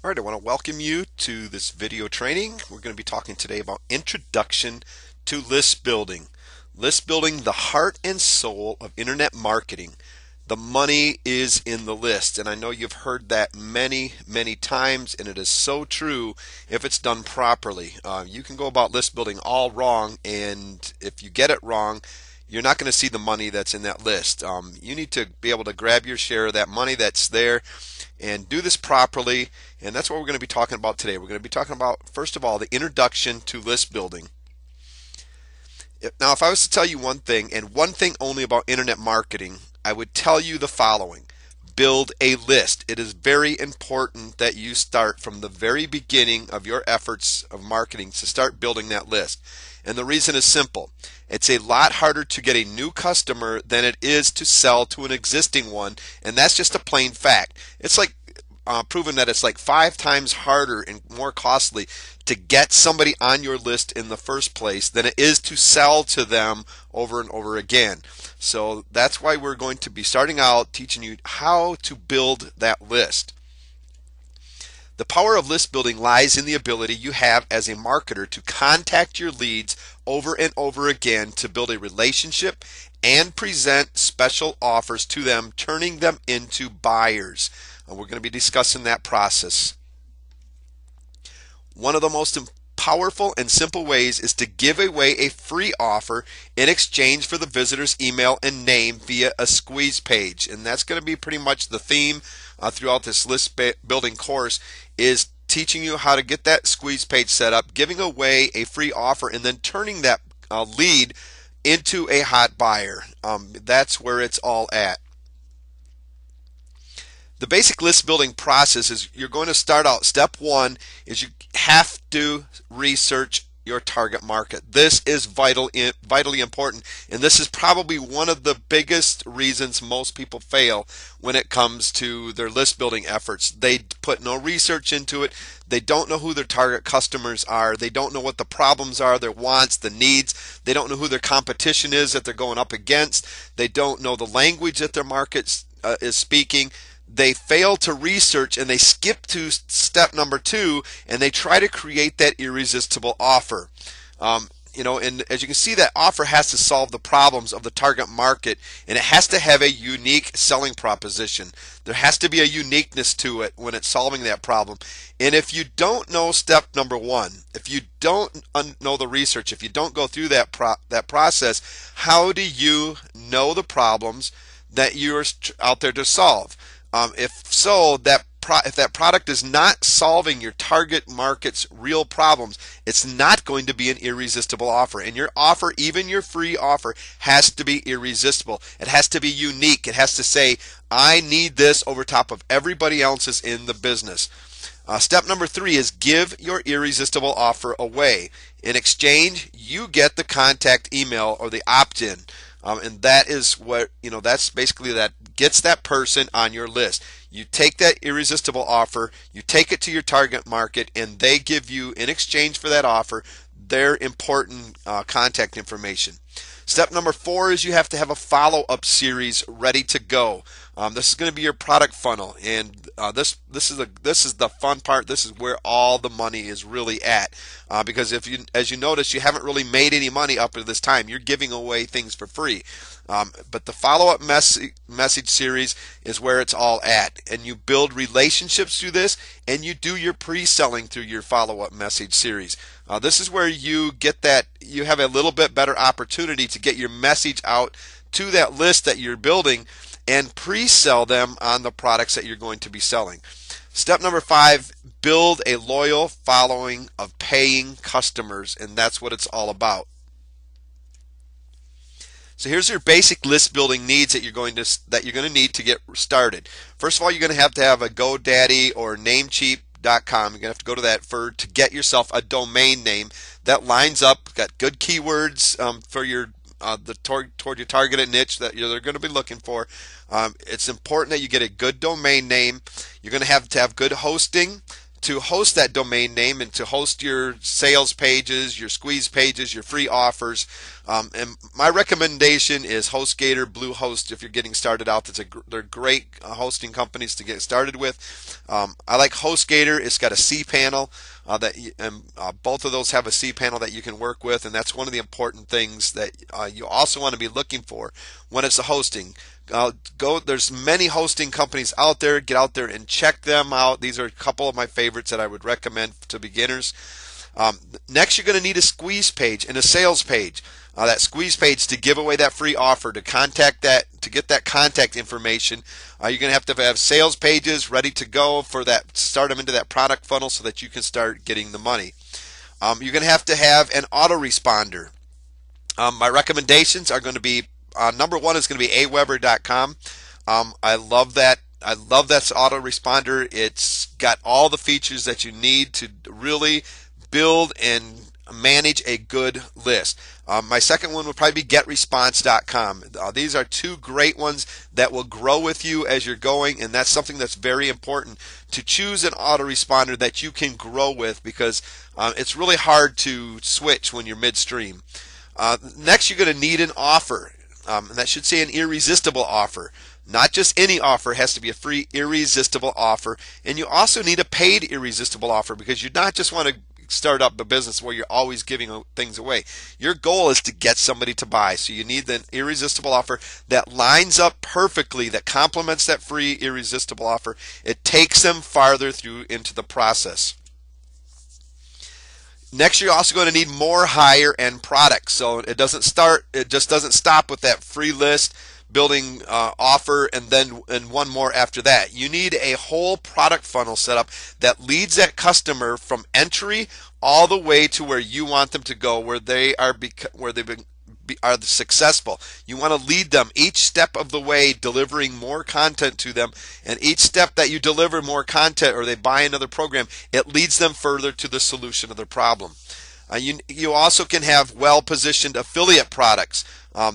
All right, I want to welcome you to this video training. We're going to be talking today about Introduction to List Building. List building, the heart and soul of internet marketing. The money is in the list, and I know you've heard that many times, and it is so true if it's done properly. You can go about list building all wrong, and if you get it wrong, you're not going to see the money that's in that list. You need to be able to grab your share of that money that's there and do this properly, and that's what we're going to be talking about today. We're going to be talking about, first of all, the introduction to list building. Now, if I was to tell you one thing, and one thing only about internet marketing, I would tell you the following. Build a list. It is very important that you start from the very beginning of your efforts of marketing to start building that list. And the reason is simple. It's a lot harder to get a new customer than it is to sell to an existing one, and that's just a plain fact. It's like proven that it's like 5 times harder and more costly to get somebody on your list in the first place than it is to sell to them over and over again. So that's why we're going to be starting out teaching you how to build that list. The power of list building lies in the ability you have as a marketer to contact your leads over and over again to build a relationship and present special offers to them, turning them into buyers. And we're going to be discussing that process. One of the most powerful and simple ways is to give away a free offer in exchange for the visitor's email and name via a squeeze page. And that's going to be pretty much the theme throughout this list building course, is teaching you how to get that squeeze page set up, giving away a free offer, and then turning that lead into a hot buyer. That's where it's all at. The basic list building process is you're going to start out. Step one is you have to research your target market. This is vitally important, and this is probably one of the biggest reasons most people fail when it comes to their list building efforts. They put no research into it. They don't know who their target customers are. They don't know what the problems are, their wants, the needs. They don't know who their competition is that they're going up against. They don't know the language that their market is speaking. They fail to research, and they skip to step number 2, and they try to create that irresistible offer. And as you can see, that offer has to solve the problems of the target market, and it has to have a unique selling proposition. There has to be a uniqueness to it when it's solving that problem. And if you don't know step number 1, if you don't know the research, if you don't go through that process, how do you know the problems that you're out there to solve? If that product is not solving your target market's real problems, it's not going to be an irresistible offer. And your offer, even your free offer, has to be irresistible. It has to be unique. It has to say, I need this over top of everybody else's in the business. Step number 3 is give your irresistible offer away. In exchange, you get the contact email or the opt-in. And that is what, that's basically that gets that person on your list. You take that irresistible offer, you take it to your target market, and they give you, in exchange for that offer, their important contact information. Step number 4 is you have to have a follow-up series ready to go. This is going to be your product funnel, and this is the fun part. This is where all the money is really at, because as you notice, you haven't really made any money up to this time. You're giving away things for free. But the follow-up message series is where it's all at, and you build relationships through this, and you do your pre-selling through your follow-up message series. This is where you have a little bit better opportunity to get your message out to that list that you're building and pre-sell them on the products that you're going to be selling. Step number 5, build a loyal following of paying customers, and that's what it's all about. So here's your basic list building needs that you're going to need to get started. First of all, you're going to have a GoDaddy or Namecheap.com. You're going to have to go to that to get yourself a domain name that lines up, got good keywords for your toward your targeted niche that they're going to be looking for. It's important that you get a good domain name. You're going to have good hosting to host that domain name and to host your sales pages, your squeeze pages, your free offers. And my recommendation is HostGator, Bluehost. If you're getting started out, they're great hosting companies to get started with. I like HostGator. It's got a cPanel both of those have a cPanel that you can work with, and that's one of the important things that you also want to be looking for when it's the hosting. There's many hosting companies out there. Get out there and check them out. These are a couple of my favorites that I would recommend to beginners. Next, you're going to need a squeeze page and a sales page. That squeeze page to give away that free offer, to get that contact information. You're going to have sales pages ready to go for that. Start them into that product funnel so that you can start getting the money. You're going to have an autoresponder. My recommendations are going to be number one is going to be aweber.com. I love that. I love that autoresponder. It's got all the features that you need to really build and manage a good list. My second one would probably be getresponse.com. These are two great ones that will grow with you as you're going, and that's something that's very important, to choose an autoresponder that you can grow with, because it's really hard to switch when you're midstream. Next, you're going to need an offer. And that should say an irresistible offer. Not just any offer, it has to be a free irresistible offer. And you also need a paid irresistible offer, because you not just want to start up a business where you're always giving things away. Your goal is to get somebody to buy. So you need an irresistible offer that lines up perfectly, that complements that free irresistible offer. It takes them farther through into the process. Next, you're also going to need more higher end products. So it just doesn't stop with that free list building offer and one more after that. You need a whole product funnel set up that leads that customer from entry all the way to where you want them to go, where they are are successful. You want to lead them each step of the way, delivering more content to them, and each step that you deliver more content or they buy another program, it leads them further to the solution of their problem. You also can have well-positioned affiliate products.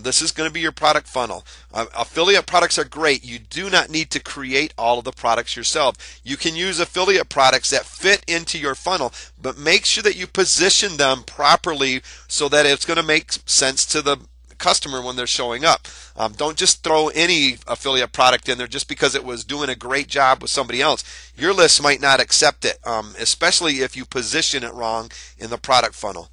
This is going to be your product funnel. Affiliate products are great. You do not need to create all of the products yourself. You can use affiliate products that fit into your funnel, but make sure that you position them properly so that it's going to make sense to the customer when they're showing up. Don't just throw any affiliate product in there just because it was doing a great job with somebody else. Your list might not accept it, especially if you position it wrong in the product funnel.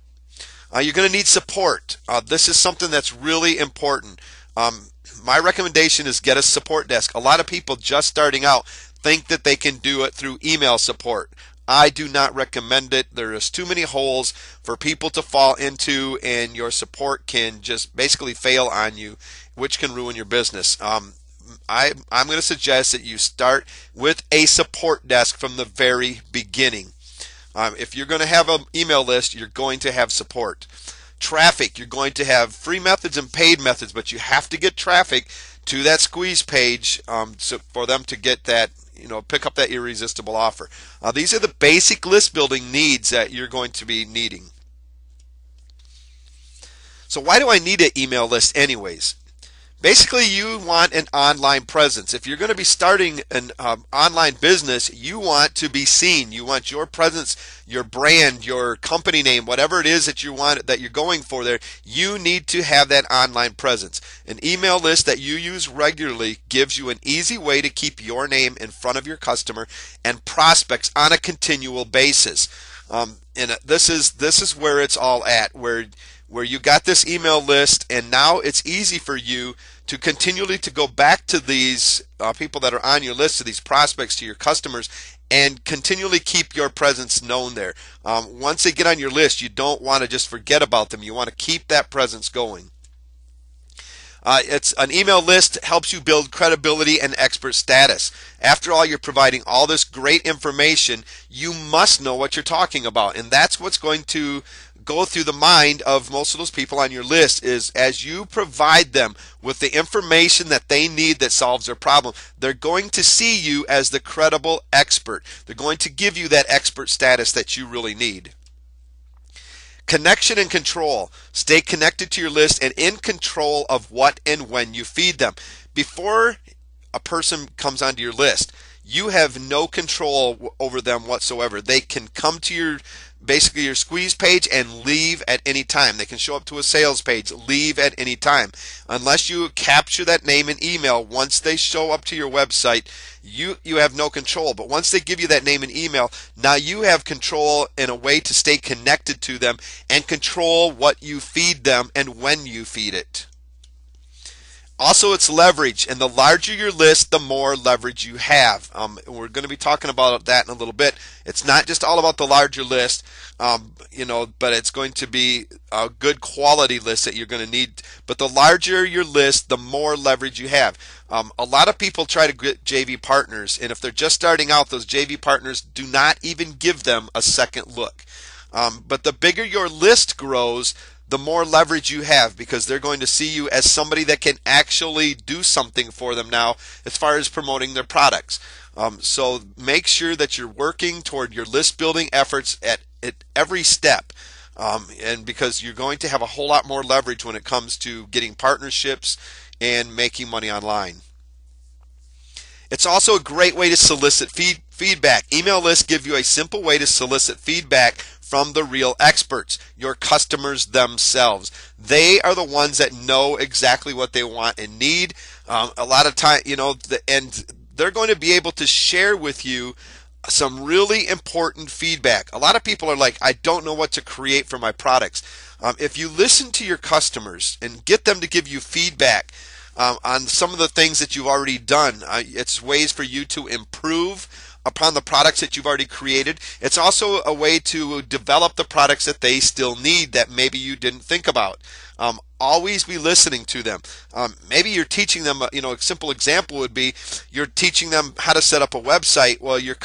You're going to need support. This is something that's really important. My recommendation is get a support desk. A lot of people just starting out think that they can do it through email support. I do not recommend it. There is too many holes for people to fall into, and your support can just basically fail on you, which can ruin your business. I'm going to suggest that you start with a support desk from the very beginning. If you're going to have an email list, you're going to have support. Traffic, you're going to have free methods and paid methods, but you have to get traffic to that squeeze page so for them to get that, pick up that irresistible offer. These are the basic list building needs that you're going to be needing. So why do I need an email list anyways? Basically, you want an online presence. If you're going to be starting an online business, you want to be seen. You want your presence, your brand, your company name, whatever it is that you want, that you're going for there, you need to have that online presence. An email list that you use regularly gives you an easy way to keep your name in front of your customer and prospects on a continual basis. And this is where it's all at, where you got this email list, and now it's easy for you to continually to go back to these people that are on your list, to these prospects, to your customers, and continually keep your presence known there. Once they get on your list, you don't want to just forget about them. You want to keep that presence going. It's an email list helps you build credibility and expert status. After all, you're providing all this great information. You must know what you're talking about, and that's what's going to go through the mind of most of those people on your list, is as you provide them with the information that they need that solves their problem, they're going to see you as the credible expert. They're going to give you that expert status that you really need. Connection and control. Stay connected to your list and in control of what and when you feed them. Before a person comes onto your list, you have no control over them whatsoever. They can come to your basically your squeeze page and leave at any time. They can show up to a sales page, leave at any time. Unless you capture that name and email, once they show up to your website, you have no control. But once they give you that name and email, now you have control in a way to stay connected to them and control what you feed them and when you feed it. Also, it's leverage, and the larger your list, the more leverage you have. We're going to be talking about that in a little bit. It's not just all about the larger list, but it's going to be a good quality list that you're going to need. But the larger your list, the more leverage you have. A lot of people try to get JV partners, and if they're just starting out, those JV partners do not even give them a second look. But the bigger your list grows, the more leverage you have, because they're going to see you as somebody that can actually do something for them now as far as promoting their products. So make sure that you're working toward your list building efforts at every step, and because you're going to have a whole lot more leverage when it comes to getting partnerships and making money online. It's also a great way to solicit feedback. Email lists give you a simple way to solicit feedback from the real experts, your customers themselves. They are the ones that know exactly what they want and need. A lot of time, and they're going to be able to share with you some really important feedback. A lot of people are like, I don't know what to create for my products. If you listen to your customers and get them to give you feedback on some of the things that you've already done, it's ways for you to improve upon the products that you've already created. It's also a way to develop the products that they still need that maybe you didn't think about. Always be listening to them. Maybe you're teaching them, a simple example would be you're teaching them how to set up a website. Well, you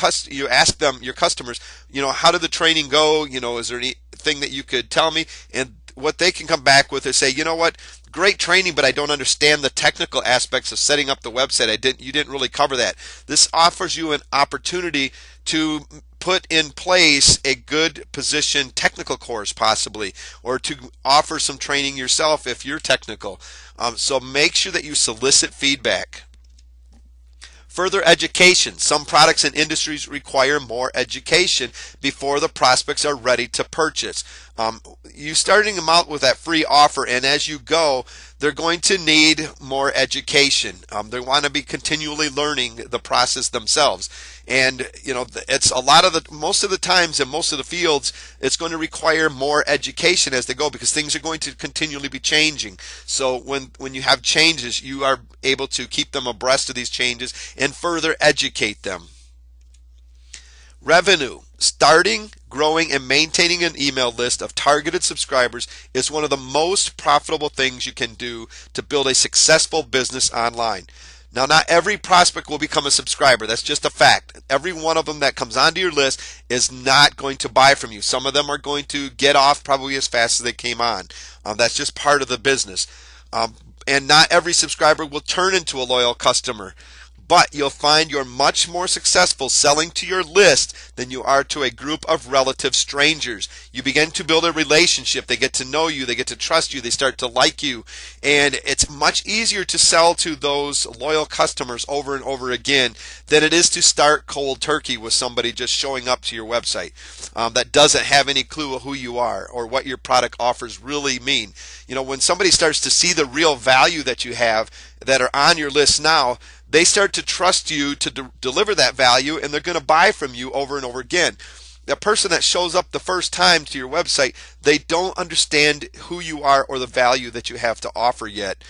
ask them, your customers, how did the training go? Is there anything that you could tell me? And what they can come back with is say, you know what, great training, but I don't understand the technical aspects of setting up the website. You didn't really cover that. This offers you an opportunity to put in place a good position technical course possibly, or to offer some training yourself if you're technical. So make sure that you solicit feedback. Further education. Some products and industries require more education before the prospects are ready to purchase. You starting them out with that free offer, and as you go, they're going to need more education. They want to be continually learning the process themselves. And it's most of the times in most of the fields, it's going to require more education as they go, because things are going to continually be changing. So when you have changes, you are able to keep them abreast of these changes and further educate them. Revenue. Starting, growing, and maintaining an email list of targeted subscribers is one of the most profitable things you can do to build a successful business online. Now, not every prospect will become a subscriber. That's just a fact. Every one of them that comes onto your list is not going to buy from you. Some of them are going to get off probably as fast as they came on. That's just part of the business. And not every subscriber will turn into a loyal customer. But you'll find you're much more successful selling to your list than you are to a group of relative strangers. You begin to build a relationship. They get to know you. They get to trust you. They start to like you. And it's much easier to sell to those loyal customers over and over again than it is to start cold turkey with somebody just showing up to your website that doesn't have any clue of who you are or what your product offers really mean. When somebody starts to see the real value that you have that are on your list now, they start to trust you to deliver that value, and they're going to buy from you over and over again. That person that shows up the first time to your website, they don't understand who you are or the value that you have to offer yet.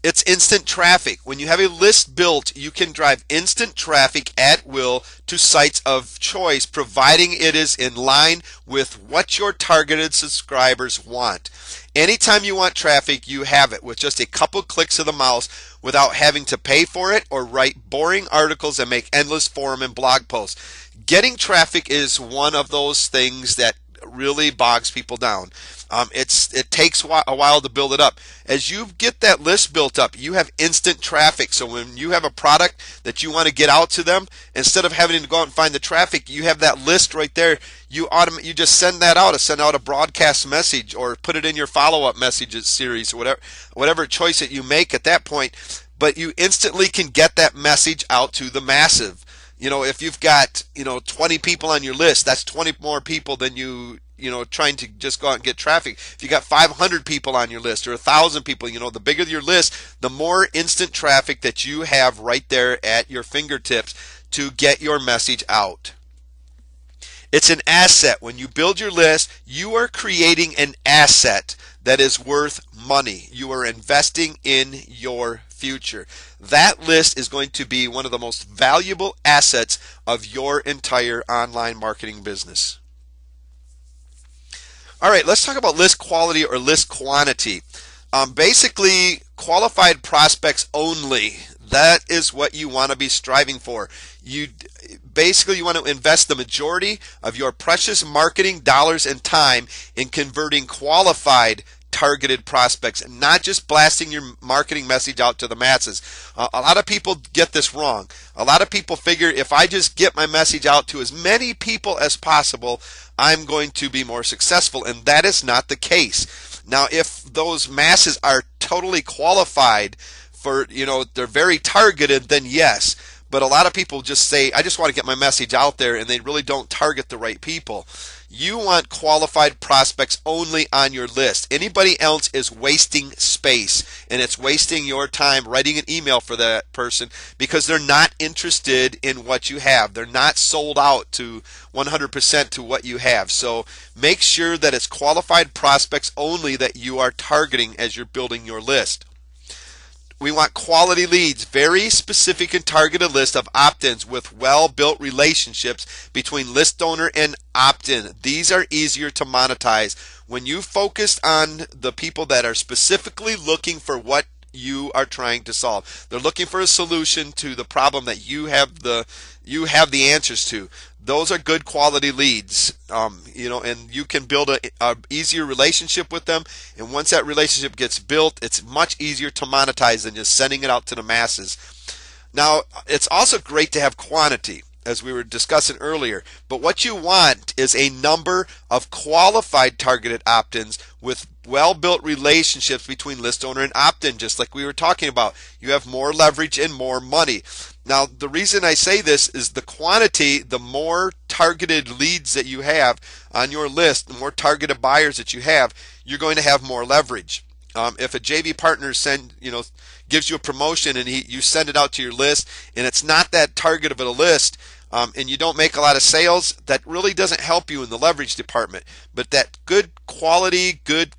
It's instant traffic. When you have a list built, you can drive instant traffic at will to sites of choice, providing it is in line with what your targeted subscribers want. Anytime you want traffic, you have it with just a couple clicks of the mouse without having to pay for it or write boring articles and make endless forum and blog posts. Getting traffic is one of those things that really bogs people down. It takes a while to build it up. As you get that list built up, you have instant traffic. So when you have a product that you want to get out to them, instead of having to go out and find the traffic, you have that list right there. You just send that out. Send out a broadcast message or put it in your follow-up messages series, or whatever choice that you make at that point. but you instantly can get that message out to the massive. If you've got 20 people on your list, that's 20 more people than trying to just go out and get traffic. If you got 500 people on your list or 1,000 people, the bigger your list, the more instant traffic that you have right there at your fingertips to get your message out. It's an asset. When you build your list, you are creating an asset that is worth money. You are investing in your future. That list is going to be one of the most valuable assets of your entire online marketing business. All right, let's talk about list quality or list quantity. Basically, qualified prospects only. That is what you want to be striving for. You want to invest the majority of your precious marketing dollars and time in converting qualified targeted prospects, and not just blasting your marketing message out to the masses. A lot of people get this wrong. A lot of people figure if I just get my message out to as many people as possible, I'm going to be more successful, and that is not the case. Now, if those masses are totally qualified for, they're very targeted, then yes. But a lot of people just say, I just want to get my message out there, and they really don't target the right people. You want qualified prospects only on your list. Anybody else is wasting space, and it's wasting your time writing an email for that person because they're not interested in what you have. They're not sold out to 100% to what you have. So make sure that it's qualified prospects only that you are targeting as you're building your list. We want quality leads, very specific and targeted list of opt-ins with well-built relationships between list owner and opt-in. These are easier to monetize. When you focus on the people that are specifically looking for what you are trying to solve, they're looking for a solution to the problem that you have the answers to. Those are good quality leads, and you can build a easier relationship with them. And once that relationship gets built, it's much easier to monetize than just sending it out to the masses. Now, it's also great to have quantity, as we were discussing earlier. But what you want is a number of qualified targeted opt-ins with well-built relationships between list owner and opt-in, just like we were talking about. You have more leverage and more money. Now, the reason I say this is the quantity, the more targeted leads that you have on your list, the more targeted buyers that you have, you're going to have more leverage. If a JV partner gives you a promotion and you send it out to your list and it's not that target of a list, and you don't make a lot of sales, that really doesn't help you in the leverage department. But that good quality, good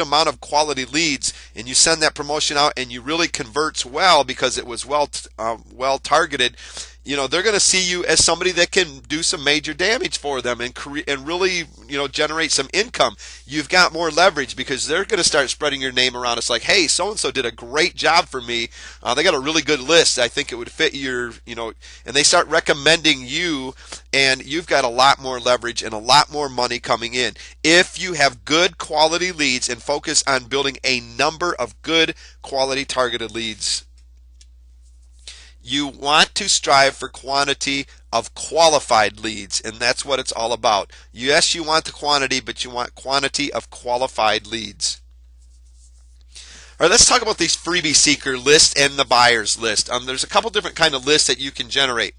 amount of quality leads, and you send that promotion out and you really converts well because it was well targeted, they're going to see you as somebody that can do some major damage for them and really generate some income. You've got more leverage because they're going to start spreading your name around. It's like, hey, so and so did a great job for me. They got a really good list. I think it would fit your, and they start recommending you, and you've got a lot more leverage and a lot more money coming in if you have good quality leads and focus on building a number of good quality targeted leads. You want to strive for quantity of qualified leads, and that's what it's all about. Yes, you want the quantity, but you want quantity of qualified leads. All right, let's talk about these freebie seeker list and the buyers list. There's a couple different kind of lists that you can generate,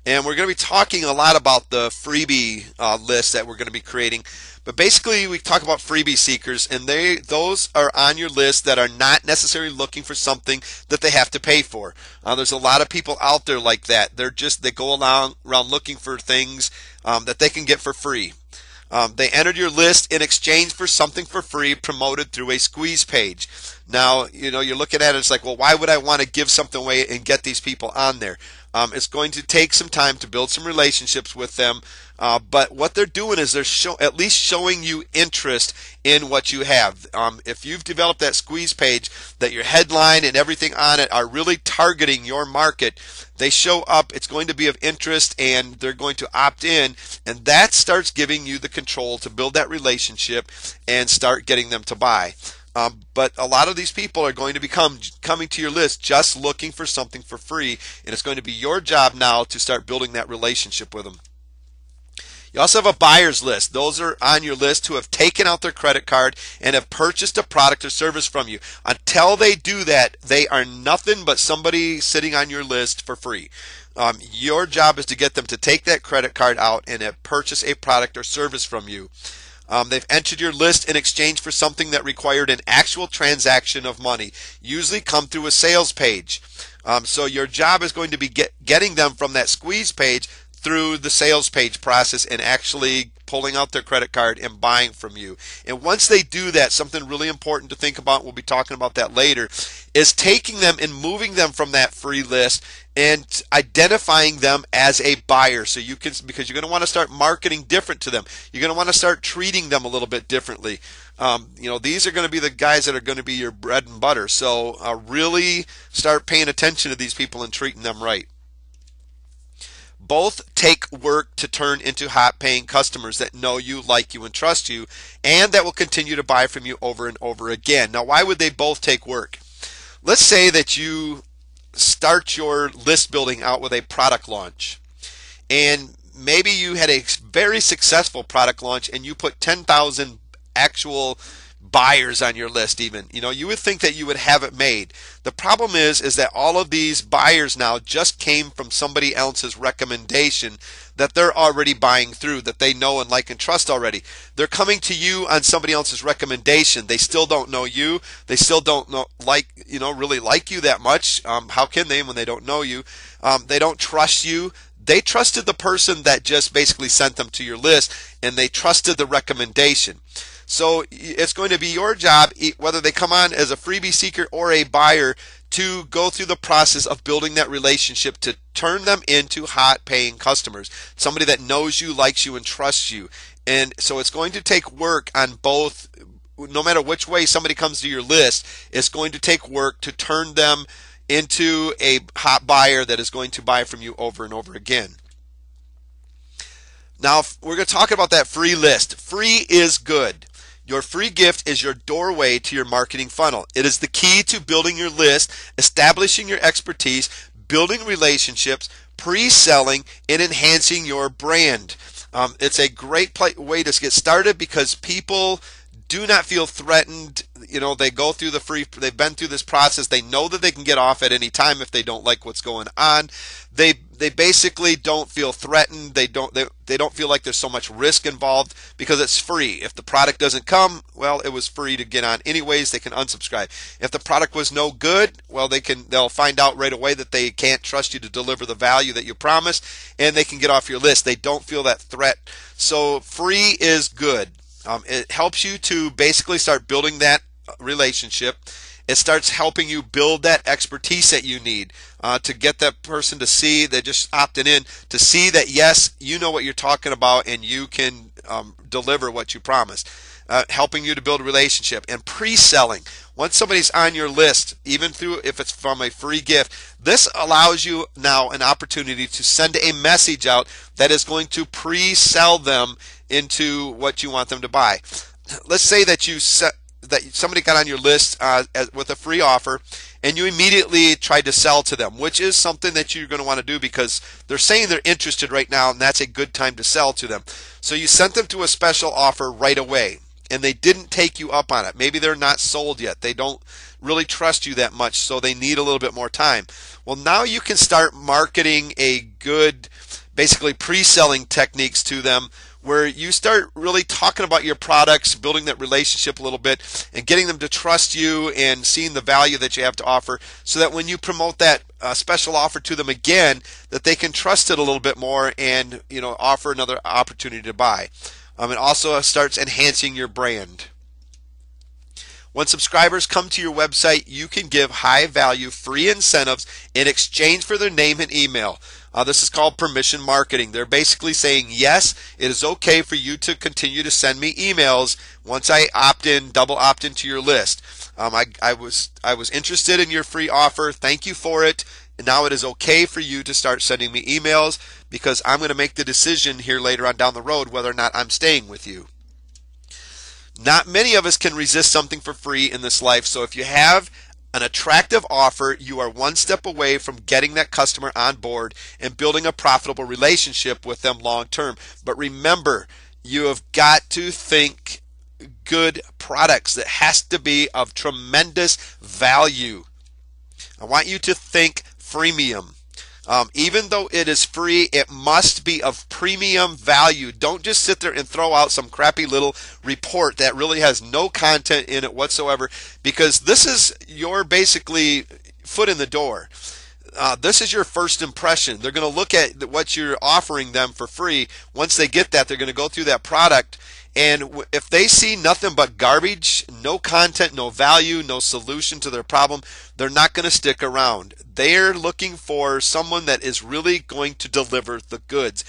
and we're going to be talking a lot about the freebie list that we're going to be creating. But basically, we talk about freebie seekers, and those are on your list that are not necessarily looking for something that they have to pay for. There's a lot of people out there like that. They go around looking for things that they can get for free. They entered your list in exchange for something for free promoted through a squeeze page. Now, you're looking at it, it's like, well, why would I want to give something away and get these people on there? It's going to take some time to build some relationships with them, but what they're doing is they're at least showing you interest in what you have. If you've developed that squeeze page, that your headline and everything on it are really targeting your market, they show up, it's going to be of interest, and they're going to opt in, and that starts giving you the control to build that relationship and start getting them to buy. But a lot of these people are going to be coming to your list just looking for something for free, and it's going to be your job now to start building that relationship with them. You also have a buyer's list. Those are on your list who have taken out their credit card and have purchased a product or service from you. Until they do that, they are nothing but somebody sitting on your list for free. Your job is to get them to take that credit card out and purchase a product or service from you. They've entered your list in exchange for something that required an actual transaction of money, usually come through a sales page. So your job is going to be getting them from that squeeze page through the sales page process and actually pulling out their credit card and buying from you. And once they do that, something really important to think about, we'll be talking about that later, is taking them and moving them from that free list and identifying them as a buyer. So you can, because you're going to want to start marketing different to them. You're going to want to start treating them a little bit differently. These are going to be the guys that are going to be your bread and butter. So really start paying attention to these people and treating them right. Both take work to turn into hot paying customers that know you, like you, and trust you, and that will continue to buy from you over and over again. Now, why would they both take work? Let's say that you start your list building out with a product launch, and maybe you had a very successful product launch and you put 10,000 actual buyers on your list. Even you would think that you would have it made. The problem is that all of these buyers now just came from somebody else's recommendation that they're already buying through, that they know and like and trust already. They're coming to you on somebody else's recommendation. They still don't know you. They still don't know really like you that much. How can they when they don't know you? They don't trust you. They trusted the person that just basically sent them to your list, and they trusted the recommendation. So it's going to be your job, whether they come on as a freebie seeker or a buyer, to go through the process of building that relationship to turn them into hot paying customers, somebody that knows you, likes you, and trusts you. And so it's going to take work on both. No matter which way somebody comes to your list, it's going to take work to turn them into a hot buyer that is going to buy from you over and over again. Now, we're going to talk about that free list. Free is good. Your free gift is your doorway to your marketing funnel. It is the key to building your list, establishing your expertise, building relationships, pre-selling, and enhancing your brand. It's a great way to get started because people do not feel threatened. They go through they've been through this process. They know that they can get off at any time if they don't like what's going on. They basically don't feel threatened. They don't feel like there's so much risk involved because it's free. If the product doesn't come, well, it was free to get on anyways. They can unsubscribe. If the product was no good, well, they'll find out right away that they can't trust you to deliver the value that you promised, and they can get off your list. They don't feel that threat. So free is good. It helps you to basically start building that relationship. It starts helping you build that expertise that you need to get that person to see, that just opted in, to see that, yes, you know what you're talking about and you can deliver what you promised. Helping you to build a relationship. And pre-selling. Once somebody's on your list, even if it's from a free gift, this allows you now an opportunity to send a message out that is going to pre-sell them into what you want them to buy. Let's say that somebody got on your list with a free offer, and you immediately tried to sell to them, which is something that you're going to want to do because they're saying they're interested right now, and that's a good time to sell to them. So you sent them to a special offer right away, and they didn't take you up on it. Maybe they're not sold yet. They don't really trust you that much, so they need a little bit more time. Well, now you can start marketing a good, basically pre-selling techniques to them, where you start really talking about your products, building that relationship a little bit, and getting them to trust you and seeing the value that you have to offer, so that when you promote that special offer to them again, that they can trust it a little bit more and offer another opportunity to buy. It also starts enhancing your brand. When subscribers come to your website, you can give high value free incentives in exchange for their name and email. This is called permission marketing. They're basically saying, yes, it is okay for you to continue to send me emails once I double opt into your list. I was interested in your free offer. Thank you for it. And now it is okay for you to start sending me emails because I'm going to make the decision here later on down the road whether or not I'm staying with you. Not many of us can resist something for free in this life. So if you have an attractive offer, you are one step away from getting that customer on board and building a profitable relationship with them long term. But remember, you have got to think good products. That has to be of tremendous value. I want you to think freemium. Even though it is free, it must be of premium value. Don't just sit there and throw out some crappy little report that really has no content in it whatsoever, because this is your basically foot in the door. This is your first impression. They're going to look at what you're offering them for free. Once they get that, they're going to go through that product. And if they see nothing but garbage, no content, no value, no solution to their problem, they're not going to stick around. They're looking for someone that is really going to deliver the goods.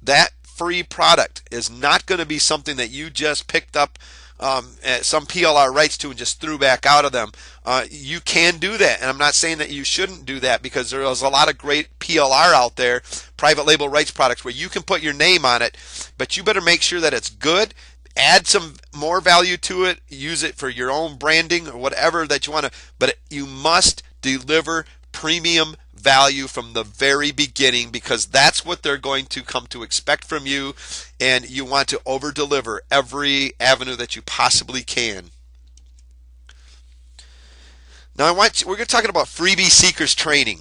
That free product is not going to be something that you just picked up some PLR rights to and just threw back out of them. You can do that, and I'm not saying that you shouldn't do that, because there is a lot of great PLR out there, private label rights products, where you can put your name on it, but you better make sure that it's good. Add some more value to it, use it for your own branding or whatever that you want to, but you must deliver premium value from the very beginning, because that's what they're going to come to expect from you, and you want to over deliver every avenue that you possibly can. Now we're going to talk about freebie seekers training.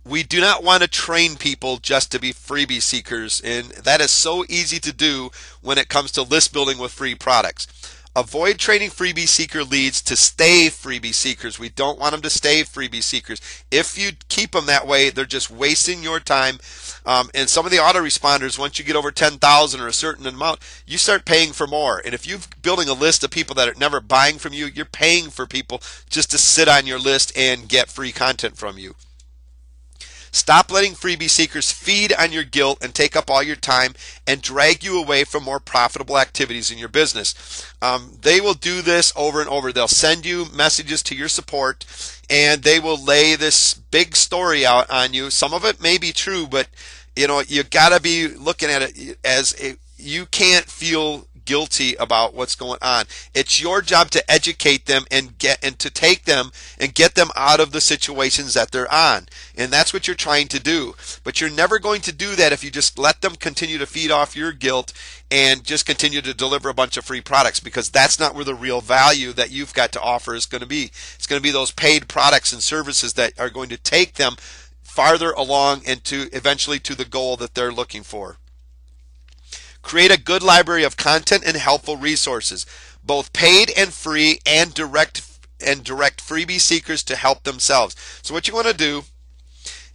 We do not want to train people just to be freebie seekers, and that is so easy to do when it comes to list building with free products. Avoid training freebie seeker leads to stay freebie seekers. We don't want them to stay freebie seekers. If you keep them that way, they're just wasting your time. And some of the autoresponders, once you get over 10,000 or a certain amount, you start paying for more. And if you're building a list of people that are never buying from you, you're paying for people just to sit on your list and get free content from you. Stop letting freebie seekers feed on your guilt and take up all your time and drag you away from more profitable activities in your business. They will do this over and over. They'll send you messages to your support, and they will lay this big story out on you. Some of it may be true, but you got to be looking at it as you can't feel guilty about what's going on. It's your job to educate them and to take them and get them out of the situations that they're on. And that's what you're trying to do. But you're never going to do that if you just let them continue to feed off your guilt and just continue to deliver a bunch of free products, because that's not where the real value that you've got to offer is going to be. It's going to be those paid products and services that are going to take them farther along and to eventually to the goal that they're looking for. Create a good library of content and helpful resources, both paid and free, and direct freebie seekers to help themselves. So what you want to do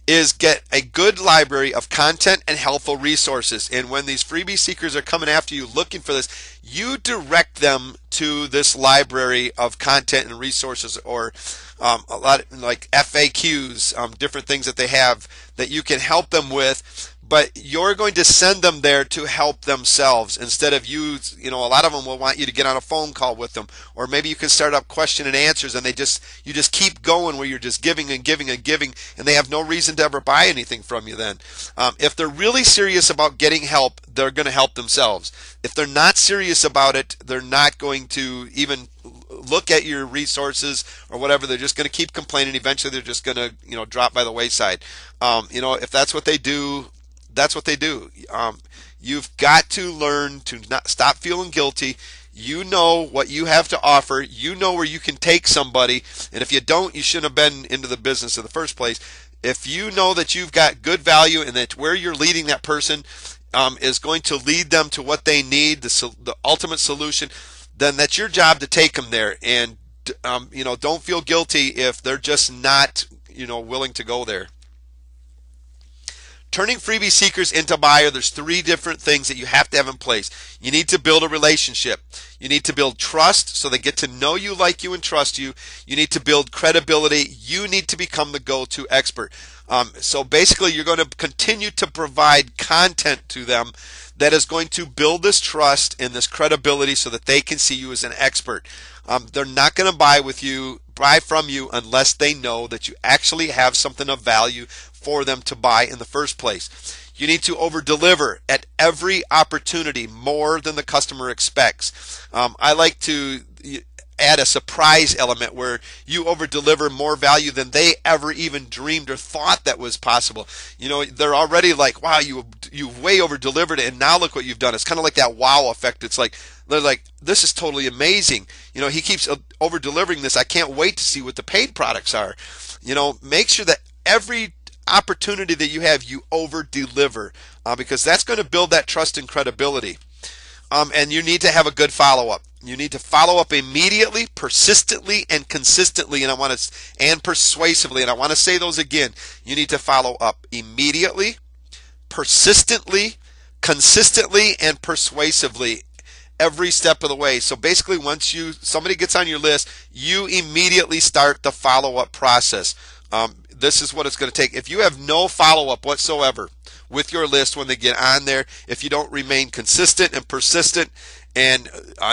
is get a good library of content and helpful resources. And when these freebie seekers are coming after you looking for this, you direct them to this library of content and resources, or a lot like FAQs, different things that they have that you can help them with. But you're going to send them there to help themselves instead of you. A lot of them will want you to get on a phone call with them, or maybe you can start up question and answers, and you just keep going where you're just giving and giving and giving, and they have no reason to ever buy anything from you. Then, if they're really serious about getting help, they're going to help themselves. If they're not serious about it, they're not going to even look at your resources or whatever. They're just going to keep complaining. Eventually, they're just going to drop by the wayside. If that's what they do. That's what they do. You've got to learn to not stop feeling guilty. You know what you have to offer. You know where you can take somebody. And if you don't, you shouldn't have been into the business in the first place. If you know that you've got good value and that where you're leading that person is going to lead them to what they need, the ultimate solution, then that's your job to take them there. And don't feel guilty if they're just not willing to go there. Turning freebie seekers into buyer, there's 3 different things that you have to have in place. You need to build a relationship. You need to build trust so they get to know you, like you, and trust you. You need to build credibility. You need to become the go-to expert. So basically, you're going to continue to provide content to them that is going to build this trust and this credibility so that they can see you as an expert. They're not going to buy from you unless they know that you actually have something of value for them to buy in the first place. You need to over-deliver at every opportunity more than the customer expects. I like to add a surprise element where you over deliver more value than they ever even dreamed or thought that was possible. You know, they're already like, wow, you've way over delivered it, and now look what you've done. It's kind of like that wow effect. It's like they're like, this is totally amazing. You know, he keeps over delivering this. I can't wait to see what the paid products are. You know, make sure that every opportunity that you have, you over deliver, because that's going to build that trust and credibility. And you need to have a good follow-up. You need to follow up immediately, persistently, and consistently, and persuasively. And I want to say those again. You need to follow up immediately, persistently, consistently, and persuasively every step of the way. So basically, once somebody gets on your list, you immediately start the follow-up process. This is what it's going to take. If you have no follow-up whatsoever with your list when they get on there, if you don't remain consistent and persistent and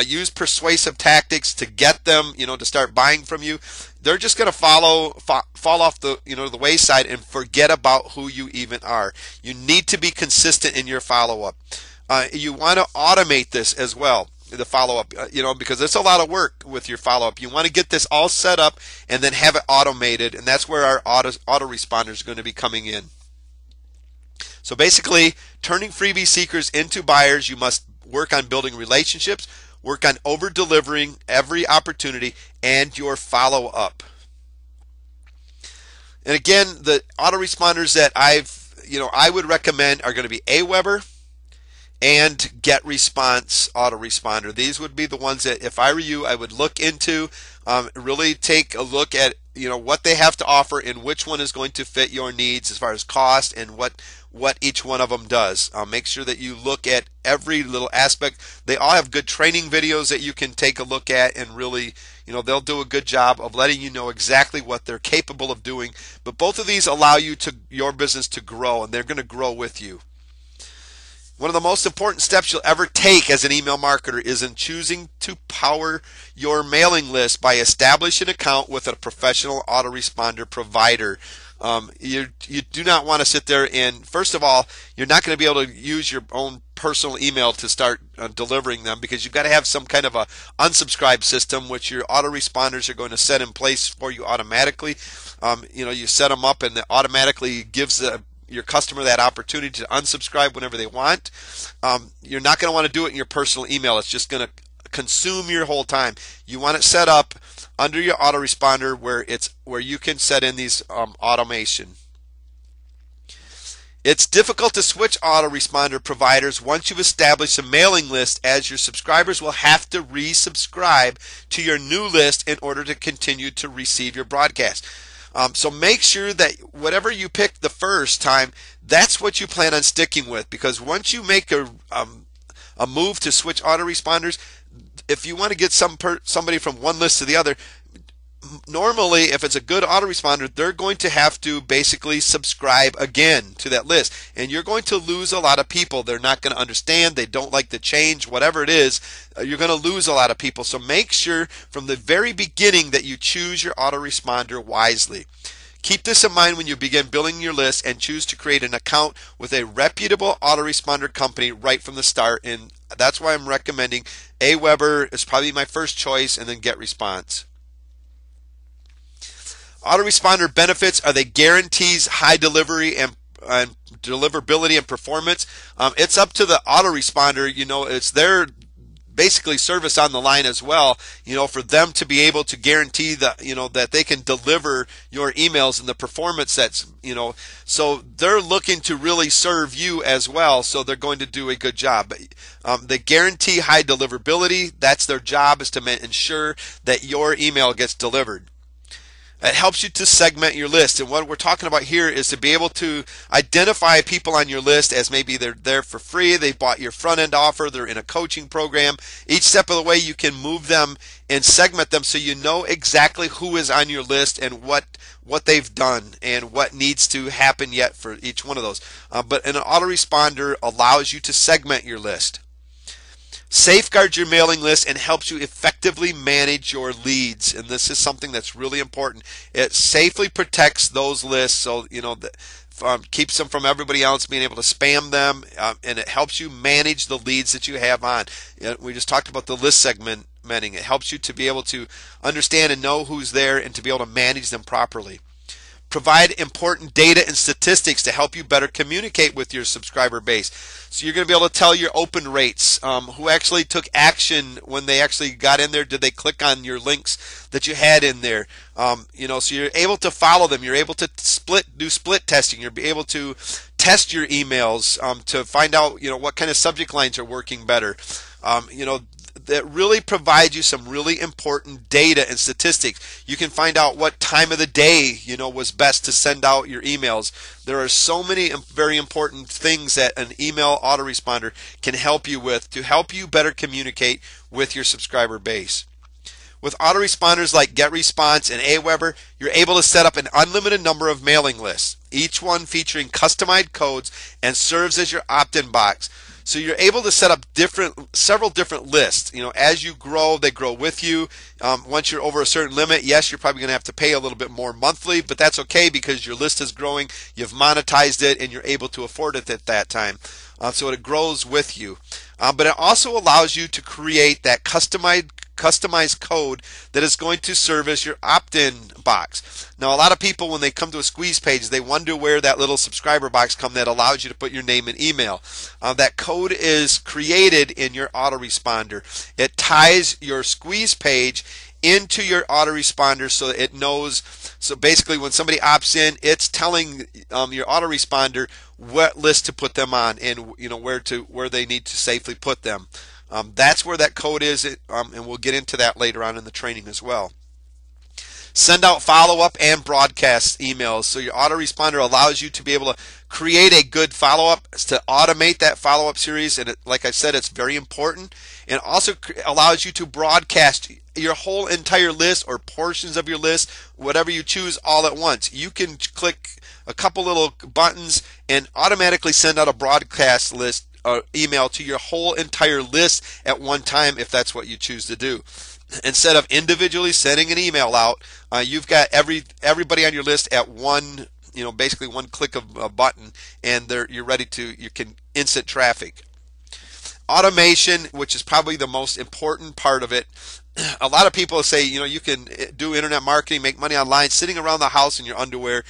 use persuasive tactics to get them, to start buying from you, they're just going to fall off the wayside and forget about who you even are. You need to be consistent in your follow-up. You want to automate this as well, the follow-up, because it's a lot of work with your follow-up. You want to get this all set up and then have it automated, and that's where our autoresponder is going to be coming in. So basically, turning freebie seekers into buyers, you must work on building relationships, work on over-delivering every opportunity, and your follow-up. And again, the autoresponders that I would recommend are going to be Aweber and GetResponse autoresponder. These would be the ones that, if I were you, I would look into, really take a look at what they have to offer and which one is going to fit your needs as far as cost and what each one of them does. Make sure that you look at every little aspect. They all have good training videos that you can take a look at, and really, they'll do a good job of letting you know exactly what they're capable of doing. But both of these allow your business to grow, and they're going to grow with you. One of the most important steps you'll ever take as an email marketer is in choosing to power your mailing list by establishing an account with a professional autoresponder provider. You do not want to sit there and, first of all, you're not going to be able to use your own personal email to start delivering them, because you've got to have some kind of a unsubscribe system which your autoresponders are going to set in place for you automatically. You set them up and it automatically gives your customer that opportunity to unsubscribe whenever they want. You're not going to want to do it in your personal email. It's just going to consume your whole time. You want it set up under your autoresponder where you can set in these automation. It's difficult to switch autoresponder providers once you've established a mailing list, as your subscribers will have to resubscribe to your new list in order to continue to receive your broadcast. So make sure that whatever you pick the first time, that's what you plan on sticking with, because once you make a move to switch autoresponders, if you want to get somebody from one list to the other, normally if it's a good autoresponder, they're going to have to basically subscribe again to that list, and you're going to lose a lot of people. They're not going to understand, they don't like the change, whatever it is, you're going to lose a lot of people. So make sure from the very beginning that you choose your autoresponder wisely. Keep this in mind when you begin building your list, and choose to create an account with a reputable autoresponder company right from the start. And that's why I'm recommending Aweber is probably my first choice, and then GetResponse. Autoresponder benefits are they guarantees high delivery and deliverability and performance. It's up to the autoresponder. It's their basically service on the line as well, for them to be able to guarantee that, that they can deliver your emails and the performance that's, so they're looking to really serve you as well. So they're going to do a good job. They guarantee high deliverability. That's their job, is to ensure that your email gets delivered. It helps you to segment your list, and what we're talking about here is to be able to identify people on your list as maybe they're there for free, they bought your front-end offer, they're in a coaching program. Each step of the way you can move them and segment them so you know exactly who is on your list and what they've done and what needs to happen yet for each one of those. But an autoresponder allows you to segment your list. safeguards your mailing list and helps you effectively manage your leads. And this is something that's really important. It safely protects those lists, so keeps them from everybody else being able to spam them, and it helps you manage the leads that you have on. We just talked about the list segmenting. It helps you to be able to understand and know who's there and to be able to manage them properly. Provide important data and statistics to help you better communicate with your subscriber base. So you're going to be able to tell your open rates, who actually took action when they actually got in there. Did they click on your links that you had in there? So you're able to follow them. You're able to do split testing. You'll be able to test your emails to find out what kind of subject lines are working better. That really provides you some really important data and statistics. You can find out what time of the day was best to send out your emails. There are so many very important things that an email autoresponder can help you with to help you better communicate with your subscriber base. With autoresponders like GetResponse and Aweber, you're able to set up an unlimited number of mailing lists, each one featuring customized codes and serves as your opt-in box. So you're able to set up several different lists. As you grow, they grow with you. Once you're over a certain limit, yes, you're probably going to have to pay a little bit more monthly, but that's okay because your list is growing. You've monetized it, and you're able to afford it at that time. So it grows with you. But it also allows you to create that customized code that is going to serve as your opt-in box. Now, a lot of people, when they come to a squeeze page, they wonder where that little subscriber box comes that allows you to put your name and email. That code is created in your autoresponder. It ties your squeeze page into your autoresponder so that it knows. So basically, when somebody opts in, it's telling your autoresponder what list to put them on and where they need to safely put them. That's where that code is, and we'll get into that later on in the training as well. Send out follow-up and broadcast emails. So your autoresponder allows you to be able to create a good follow-up, to automate that follow-up series. And like I said, it's very important. And also allows you to broadcast your whole entire list or portions of your list, whatever you choose, all at once. You can click a couple little buttons and automatically send out a broadcast list email to your whole entire list at one time if that's what you choose to do. Instead of individually sending an email out, you've got everybody on your list at one, basically one click of a button, and you can instant traffic. Automation, which is probably the most important part of it. A lot of people say, you can do internet marketing, make money online, sitting around the house in your underwear,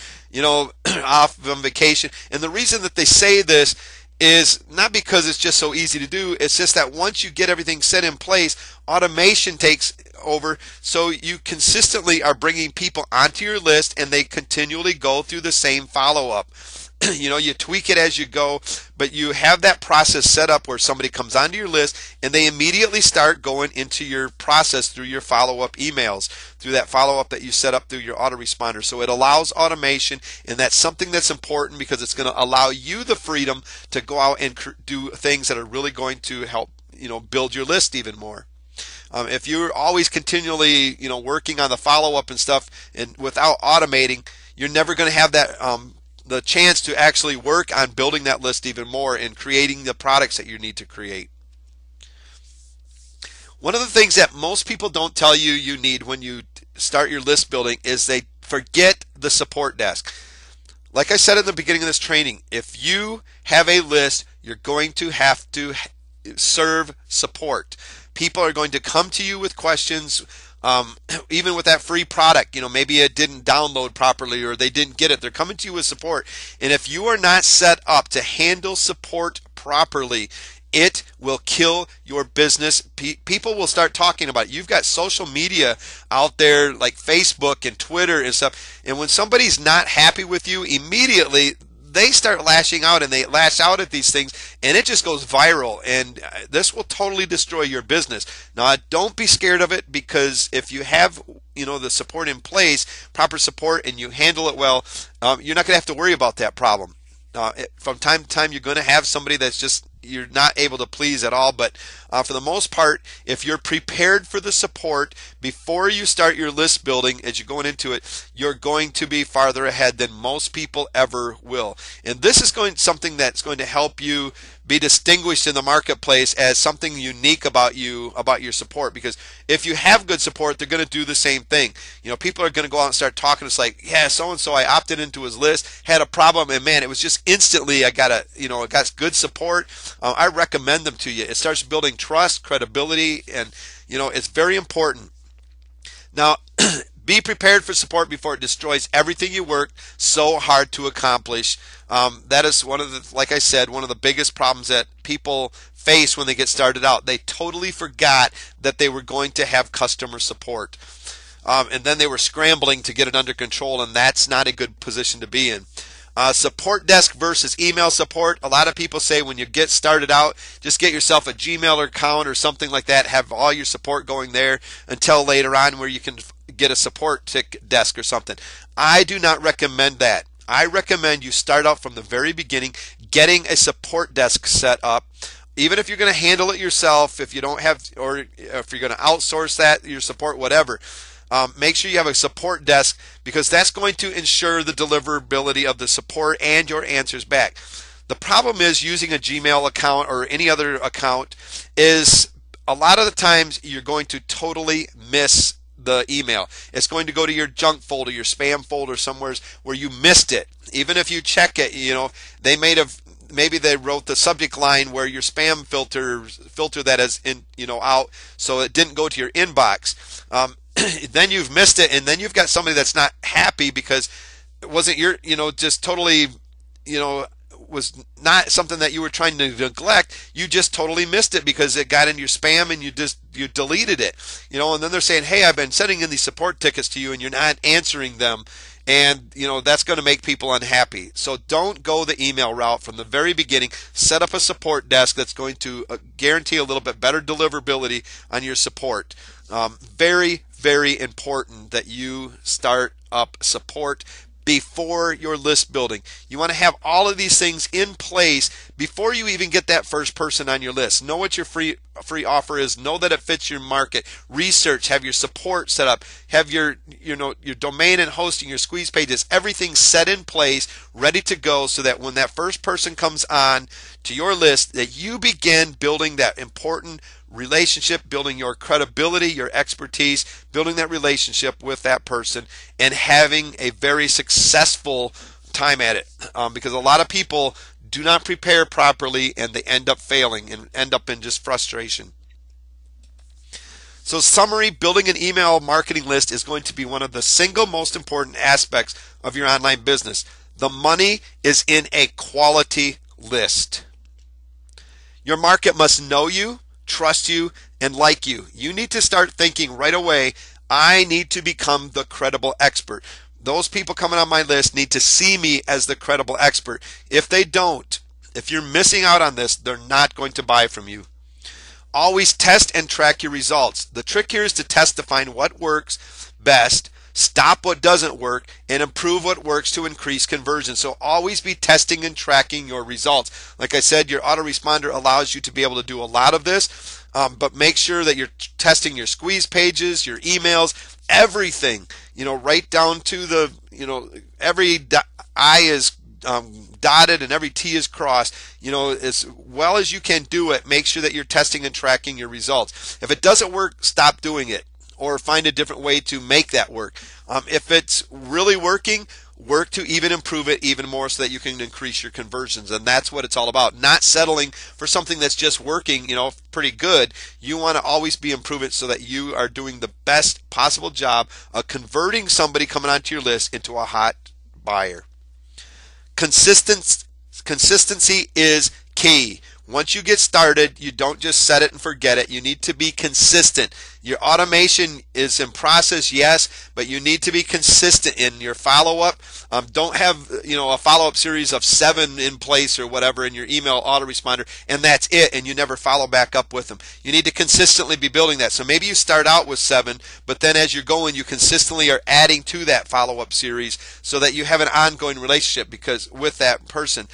off on vacation. And the reason that they say this is not because it's just so easy to do. It's just that once you get everything set in place, automation takes over, so you consistently are bringing people onto your list and they continually go through the same follow-up. You tweak it as you go, but you have that process set up where somebody comes onto your list and they immediately start going into your process through your follow-up emails, through that follow-up that you set up through your autoresponder. So it allows automation, and that's something that's important because it's going to allow you the freedom to go out and do things that are really going to help build your list even more. If you're always continually working on the follow-up and stuff and without automating, you're never going to have that the chance to actually work on building that list even more and creating the products that you need to create. One of the things that most people don't tell you need when you start your list building is they forget the support desk. Like I said in the beginning of this training, if you have a list, you're going to have to serve support. People are going to come to you with questions. Even with that free product, maybe it didn't download properly or they didn't get it. They're coming to you with support. And if you are not set up to handle support properly, it will kill your business. People will start talking about it. You've got social media out there like Facebook and Twitter and stuff. And when somebody's not happy with you, immediately they start lashing out, and they lash out at these things, and it just goes viral, and this will totally destroy your business. Now, don't be scared of it, because if you have the support in place, proper support, and you handle it well, you're not going to have to worry about that problem. From time to time, you're going to have somebody that's just you're not able to please at all. But for the most part, if you're prepared for the support before you start your list building, as you're going into it, you're going to be farther ahead than most people ever will. And this is something that's going to help you be distinguished in the marketplace as something unique about you, about your support. Because if you have good support, they're going to do the same thing. You know, people are going to go out and start talking. It's like, yeah, so and so, I opted into his list, had a problem, and man, it was just instantly I got good support. I recommend them to you. It starts building trust, credibility, and it's very important. Now, be prepared for support before it destroys everything you worked so hard to accomplish. That is like I said, one of the biggest problems that people face when they get started out. They totally forgot that they were going to have customer support. And then they were scrambling to get it under control, and that's not a good position to be in. Support desk versus email support. A lot of people say when you get started out, just get yourself a Gmail account or something like that. Have all your support going there until later on where you can get a support desk or something. I do not recommend that. I recommend you start out from the very beginning, getting a support desk set up. Even if you're going to handle it yourself, if you don't have, or if you're going to outsource that, your support, whatever. Make sure you have a support desk, because that's going to ensure the deliverability of the support and your answers back. The problem is using a Gmail account or any other account is a lot of the times you're going to totally miss the email. It's going to go to your junk folder, your spam folder, somewhere where you missed it. Even if you check it, they maybe they wrote the subject line where your spam filter that is out, so it didn't go to your inbox. Then you've missed it, and then you've got somebody that's not happy because it wasn't your, just totally, was not something that you were trying to neglect. You just totally missed it because it got in your spam and you deleted it, and then they're saying, hey, I've been sending in these support tickets to you and you're not answering them. And that's going to make people unhappy. So don't go the email route from the very beginning. Set up a support desk that's going to guarantee a little bit better deliverability on your support. Very, very important that you start up support before your list building. You want to have all of these things in place before you even get that first person on your list. Know what your free offer is. Know that it fits your market. Research. Have your support set up. Have your domain and hosting, your squeeze pages, everything set in place, ready to go, so that when that first person comes on to your list, that you begin building that important relationship, building your credibility, your expertise, building that relationship with that person, and having a very successful time at it. Because a lot of people do not prepare properly and they end up failing and end up in just frustration. So summary, building an email marketing list is going to be one of the single most important aspects of your online business. The money is in a quality list. Your market must know you, trust you, and like you. You need to start thinking right away, I need to become the credible expert. Those people coming on my list need to see me as the credible expert. If they don't, if you're missing out on this, they're not going to buy from you. Always test and track your results. The trick here is to test to find what works best, stop what doesn't work, and improve what works to increase conversion. So always be testing and tracking your results. Like I said, your autoresponder allows you to be able to do a lot of this, but make sure that you're testing your squeeze pages, your emails, everything, right down to the, every I is dotted and every T is crossed. As well as you can do it, make sure that you're testing and tracking your results. If it doesn't work, stop doing it, or find a different way to make that work. If it's really working, work to even improve it even more so that you can increase your conversions. And that's what it's all about. Not settling for something that's just working, pretty good. You want to always be improving so that you are doing the best possible job of converting somebody coming onto your list into a hot buyer. Consistency is key. Once you get started, you don't just set it and forget it. You need to be consistent. Your automation is in process, yes, but you need to be consistent in your follow-up. Don't have a follow-up series of 7 in place or whatever in your email autoresponder, and that's it, and you never follow back up with them. You need to consistently be building that. So maybe you start out with 7, but then as you're going, you consistently are adding to that follow-up series so that you have an ongoing relationship because with that person.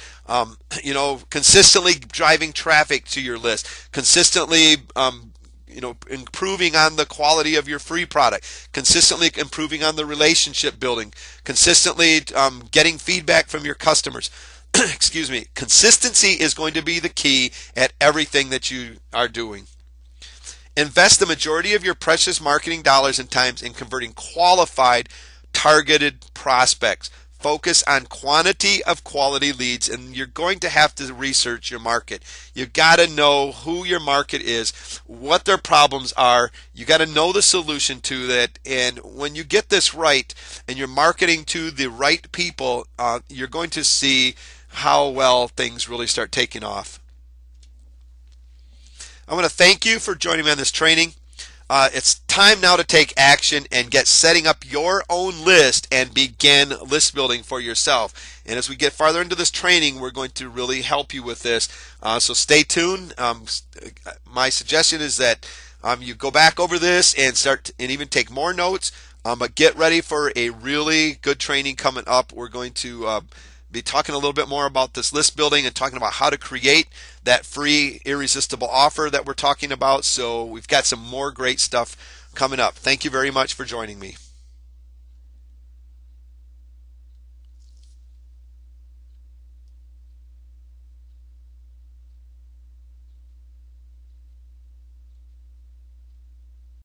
Consistently driving traffic to your list, consistently improving on the quality of your free product, consistently improving on the relationship building, consistently getting feedback from your customers. Excuse me. Consistency is going to be the key at everything that you are doing. Invest the majority of your precious marketing dollars and times in converting qualified, targeted prospects. Focus on quantity of quality leads, and you're going to have to research your market. You've got to know who your market is, what their problems are. You got to know the solution to that, and when you get this right and you're marketing to the right people, you're going to see how well things really start taking off. I want to thank you for joining me on this training. It's time now to take action and get setting up your own list and begin list building for yourself. And as we get farther into this training, we're going to really help you with this. So stay tuned. My suggestion is that you go back over this and even take more notes. But get ready for a really good training coming up. We're going to be talking a little bit more about this list building and talking about how to create that free irresistible offer that we're talking about. So we've got some more great stuff coming up. Thank you very much for joining me.